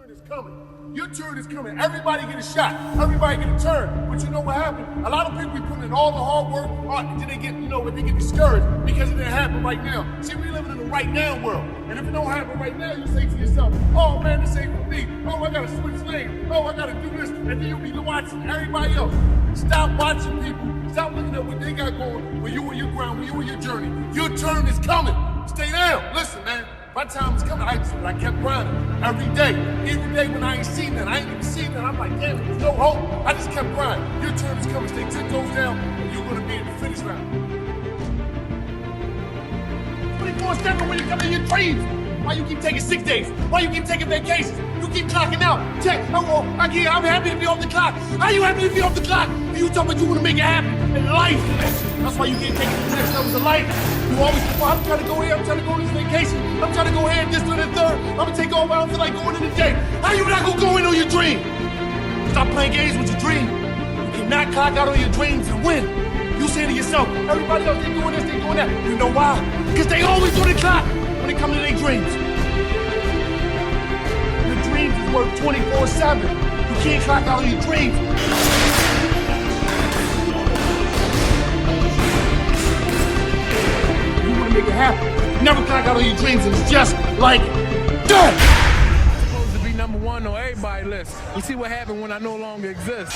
turn is coming. Your turn is coming. Everybody get a shot. Everybody get a turn. But you know what happened? A lot of people be putting in all the hard work, then they get, they get discouraged because it didn't happen right now. See, we living in the right now world. And if it don't happen right now, you say to yourself, oh man, this ain't for me. Oh, I gotta switch lanes. Oh, I gotta do this. And then you'll be watching everybody else. Stop watching people. Stop looking at what they got going when you on your ground, when you on your journey. Your turn is coming. Stay down. Listen, man. My time is coming. I kept grinding every day. Every day when I ain't seen that, I ain't even seen that. I'm like, damn, there's no hope. I just kept grinding. Your turn is coming. Stay 10 toes down, and you're gonna be in the finish line. 24/7 when you come in your dreams. Why you keep taking 6 days? Why you keep taking vacations? You keep clocking out. Check. I'm happy to be off the clock. How you happy to be off the clock? And you talking about you want to make it happen in life. That's why you can't take it to the next levels of life. You always, I'm trying to go here. I'm trying to go on this vacation. I'm trying to go here, this, and the third. I'm going to take over. I don't feel like going in the day. How you not going to go in on your dream? Stop playing games with your dream. You cannot clock out on your dreams and win. You say to yourself, everybody else, they doing this, they doing that. You know why? Because they always do the clock when it comes to their dreams. Your dreams is worth 24/7. You can't clock out on your dreams. You want to make it happen. You never clock out on your dreams, and it's just like that. Supposed to be #1 on everybody's list. You see what happened when I no longer exist.